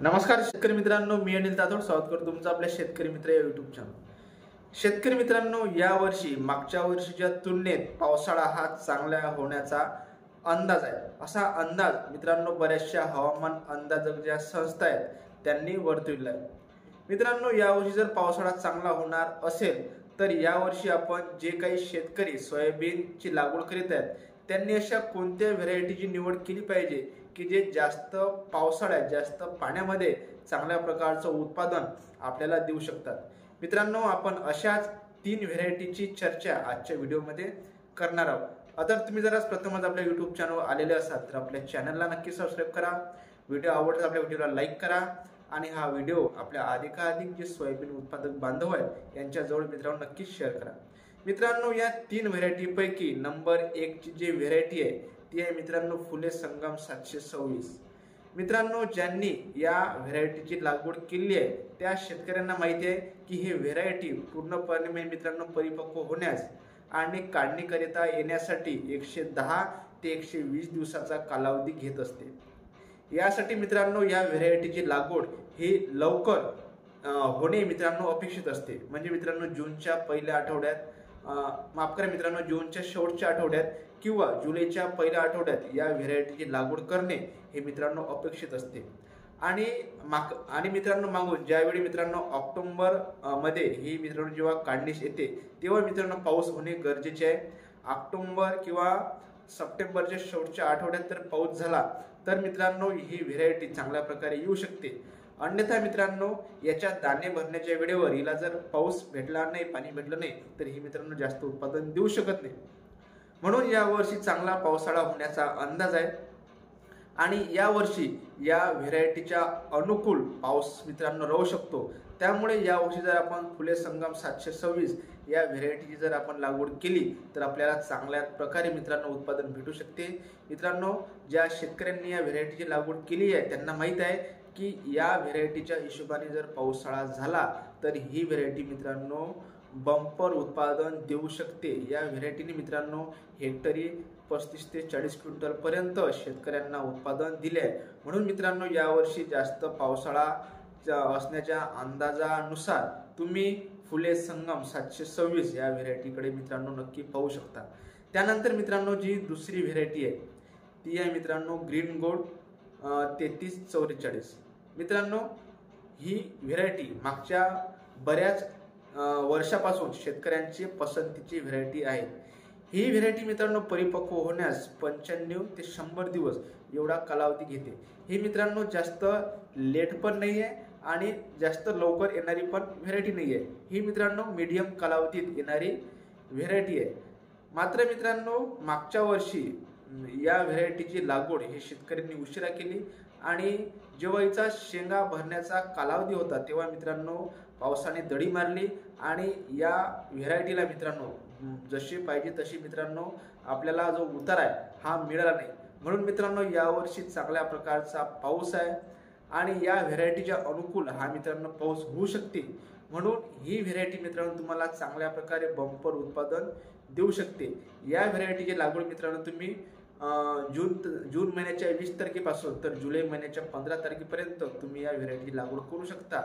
नमस्कार शेतकरी मित्रांनो, मी अनिल तातोड स्वागत करतो तुमचं आपल्या शेतकरी मित्र या युट्यूब चॅनल। शेतकरी मित्रांनो, या वर्षी मागच्या वर्षीच्या तुलनेत पावसाळा हा चांगला होण्याचा अंदाज आहे। असा अंदाज मित्रांनो बऱ्याचशा हवामान अंदाजक ज्या संस्था आहेत त्यांनी वर्तविला आहे। मित्रांनो, या वर्षी जर पावसाळा चांगला होणार असेल तर या वर्षी आपण जे काही शेतकरी सोयाबीनची लागवड करीत आहेत त्यांनी अशा कोणत्या व्हेरायटीची निवड केली पाहिजे की जे जास्त पावसाळ्यात जास्त पाण्यामध्ये चांगल्या प्रकारचं उत्पादन आपल्याला देऊ शकतात। मित्रांनो, आपण अशाच 3 व्हेरायटीची चर्चा आजच्या व्हिडिओमध्ये करणार आहोत। आता तुम्ही जर प्रथमच आपल्या YouTube चॅनलवर आलेले असाल तर आपल्या चॅनलला नक्की सबस्क्राइब करा। व्हिडिओ आवडल्यास आपल्या व्हिडिओला लाईक करा आणि हा व्हिडिओ आपल्या अधिकाधिक जे सोयाबीन उत्पादक बांधव आहेत यांच्याजवळ मित्रांनो नक्कीच शेअर करा। मित्रांनो, या 3 व्हेरायटी पैकी नंबर 1 ची जी व्हेरायटी आहे ती आहे मित्रांनो फुले संगम 726। मित्रांनो, ज्यांनी या व्हेरायटीची लागवड केली आहे त्या शेतकऱ्यांना माहिती आहे की ही व्हेरायटी पूर्णपणे मित्रांनो परिपक्व होण्यास आणि काढणीकरिता येण्यासाठी 110 ते 120 दिवसाचा कालावधी घेत असते। यासाठी मित्रांनो या व्हेरायटीची लागवड ही लवकर होणे मित्रांनो अपेक्षित असते। म्हणजे मित्रांनो जूनच्या पहिल्या आठवड्यात माफ करा मित्रांनो, जूनच्या शेवटच्या आठवड्यात किंवा जुलैच्या पहिल्या आठवड्यात या व्हेरायटीची लागवड करणे हे मित्रांनो अपेक्षित असते। आणि मित्रांनो मागून ज्यावेळी मित्रांनो ऑक्टोबर मध्ये ही मित्रांनो जेव्हा काढणीस येते तेव्हा मित्रांनो पाऊस होणे गरजेचे आहे। ऑक्टोबर किंवा सप्टेंबरच्या शेवटच्या आठवड्यात जर पाऊस झाला तर मित्रांनो ही व्हेरायटी चांगल्या प्रकारे येऊ शकते। अन्यथा मित्रांनो याच्या दाणे भरण्याच्या वेळेवर हिला जर पाऊस भेटला नाही, पाणी भेटलं नाही तर ही मित्रांनो जास्त उत्पादन देऊ शकत नाही। म्हणून या वर्षी चांगला पावसाळा होण्याचा अंदाज आहे आणि या वर्षी या व्हेरायटीच्या अनुकूल पाऊस मित्रांनो राहू शकतो। त्यामुळे या वर्षी जर आपण फुले संगम 726 या व्हेरायटीची जर आपण लागवड केली तर आपल्याला चांगल्या प्रकारे मित्रांनो उत्पादन भेटू शकते। मित्रांनो, ज्या शेतकऱ्यांनी या व्हेरायटीची लागवड केली आहे त्यांना माहित आहे की या व्हेरायटीच्या हिशोबाने जर पावसाळा झाला तर ही व्हेरायटी मित्रांनो बंपर उत्पादन देऊ शकते। या व्हेरायटीने मित्रांनो हेक्टरी 35 ते 40 क्विंटल पर्यंत शेतकऱ्यांना उत्पादन दिले आहे। म्हणून मित्रांनो यावर्षी जास्त पावसाळा असण्याच्या अंदाजानुसार तुम्ही फुले संगम 726 या व्हेरायटीकडे मित्रांनो नक्की पाहू शकता। त्यानंतर मित्रांनो जी दुसरी व्हेरायटी आहे ती आहे मित्रांनो ग्रीन गोल्ड 3344। मित्रांनो ही व्हेरायटी मागच्या बऱ्याच वर्षापासून शेतकऱ्यांची पसंतीची व्हेरायटी आहे। ही व्हेरायटी मित्रांनो परिपक्व होण्यास 95 ते 100 दिवस एवढा कालावधी घेते। ही मित्रांनो जास्त लेट पण नाही आहे आणि जास्त लवकर येणारी पण व्हेरायटी नाही आहे। ही मित्रांनो मीडियम कालावधीत येणारी व्हेरायटी आहे। मात्र मित्रांनो मागच्या वर्षी या व्हेरायटीची लागवड हे शेतकऱ्यांनी उशिरा केली आणि जेव्हा हिचा शेंगा भरण्याचा कालावधी होता तेव्हा मित्रांनो पावसाने दडी मारली आणि या व्हेरायटीला मित्रांनो जशी पाहिजे तशी मित्रांनो आपल्याला जो उतार आहे हा मिळाला नाही। म्हणून मित्रांनो यावर्षी चांगल्या प्रकारचा पाऊस आहे आणि या व्हेरायटीच्या अनुकूल हा मित्रांनो पाऊस होऊ शकते। म्हणून ही व्हेरायटी मित्रांनो तुम्हाला चांगल्या प्रकारे बंपर उत्पादन देऊ शकते। या व्हेरायटीची लागवड मित्रांनो तुम्ही जून महिन्याच्या 20 तारखेपासून तर जुलै महिन्याच्या 15 तारखेपर्यंत तुम्ही या व्हेरायटीची लागवड करू शकता।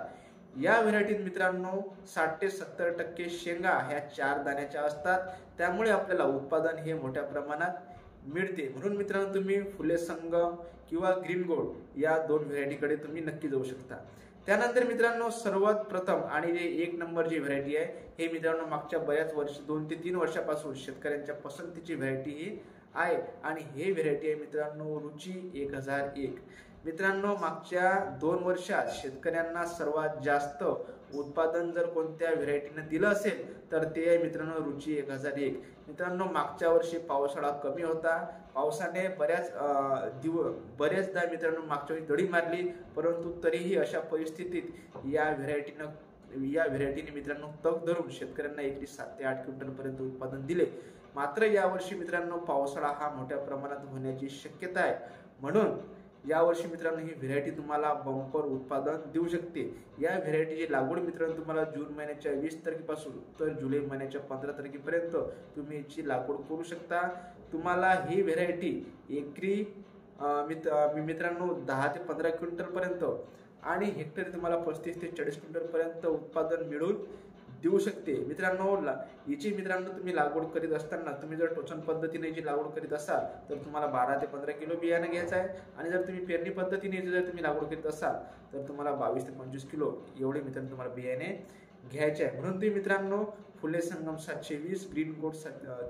या व्हेरायटीत मित्रांनो 60 ते 70% शेंगा ह्या 4 दाण्याच्या असतात, त्यामुळे आपल्याला उत्पादन हे मोठ्या प्रमाणात मिळते। म्हणून मित्रांनो तुम्ही फुले संगम किंवा ग्रीन गोल्ड या 2 व्हेरायटीकडे तुम्ही नक्की जाऊ शकता। त्यानंतर मित्रांनो सर्वात प्रथम आणि जे 1 नंबर जी व्हेरायटी आहे हे मित्रांनो मागच्या बऱ्याच वर्ष 2 ते 3 वर्षापासून शेतकऱ्यांच्या पसंतीची व्हेरायटी ही आहे आणि हे व्हेरायटी आहे मित्रांनो रुची 1001। मित्रांनो मागच्या 2 वर्षात शेतकऱ्यांना सर्वात जास्त उत्पादन जर कोणत्या व्हेरायटीने दिलं असेल तर ते आहे मित्रांनो रुची 1001। मित्रांनो मागच्या वर्षी पावसाळा कमी होता, पावसाने बऱ्याचदा मित्रांनो मागच्या वर्षी दडी मारली, परंतु तरीही अशा परिस्थितीत या व्हेरायटीने मित्रांनो तग धरून शेतकऱ्यांना एकरी 7 ते 8 क्विंटल पर्यंत उत्पादन दिले। मात्र यावर्षी मित्रांनो पावसाळा हा मोठ्या प्रमाणात होण्याची शक्यता आहे। म्हणून यावर्षी मित्रांनो ही व्हेरायटी तुम्हाला बंपर उत्पादन देऊ शकते। या व्हेरायटीची लागवड मित्रांनो तुम्हाला जून महिन्याच्या 20 तारखेपासून तर जुलै महिन्याच्या 15 तारखेपर्यंत तुम्ही याची लागवड करू शकता। तुम्हाला ही व्हेरायटी एकरी मित्रांनो 10 ते 15 क्विंटलपर्यंत आणि हेक्टरी तुम्हाला 35 ते 40 क्विंटलपर्यंत उत्पादन मिळून देऊ शकते मित्रांनो. याची मित्रांनो तुम्ही लागवड करीत असताना तुम्ही जर टोचन पद्धतीने जी लागवड करीत असाल तर तुम्हाला 12 ते 15 किलो बियाणं घ्यायचं आहे आणि जर तुम्ही पेरणी पद्धतीने जर तुम्ही लागवड करीत असाल तर तुम्हाला 22 ते 25 किलो एवढे मित्रांनो तुम्हाला बियाणे घ्यायचे आहे. म्हणून तुम्ही मित्रांनो फुले संगम 720, ग्रीन गोल्ड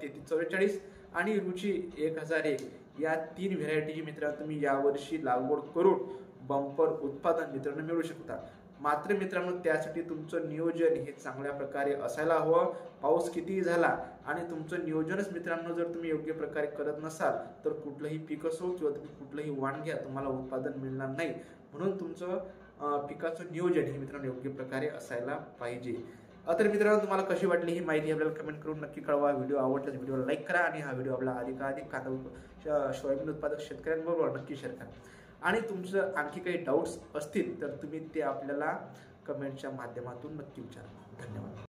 3344 आणि रुची 1001 या 3 व्हेरायटीची मित्रांनो तुम्ही यावर्षी लागवड करून बंपर उत्पादन मित्रांनो मिळू शकता. मात्र मित्रांनो त्यासाठी तुमचं नियोजन हे चांगल्या प्रकारे असायला हवं. पाऊस कितीही झाला आणि तुमचं नियोजनच मित्रांनो जर तुम्ही योग्य प्रकारे करत नसाल तर कुठलंही पीक असो किंवा तुम्ही कुठलंही वाण घ्या तुम्हाला उत्पादन मिळणार नाही. म्हणून तुमचं पिकाचं नियोजन हे मित्रांनो योग्य प्रकारे असायला पाहिजे. तर मित्रांनो तुम्हाला कशी वाटली ही माहिती आपल्याला कमेंट करून नक्की कळवा. व्हिडिओ आवडल्यास व्हिडिओला लाईक करा आणि हा व्हिडिओ आपला अधिकाधिक कांदा सोयाबीन उत्पादक शेतकऱ्यांबरोबर नक्की शेअर करा. आणि तुमचं आणखी काही डाऊट्स असतील तर तुम्ही ते आपल्याला कमेंटच्या माध्यमातून नक्की विचारा. धन्यवाद.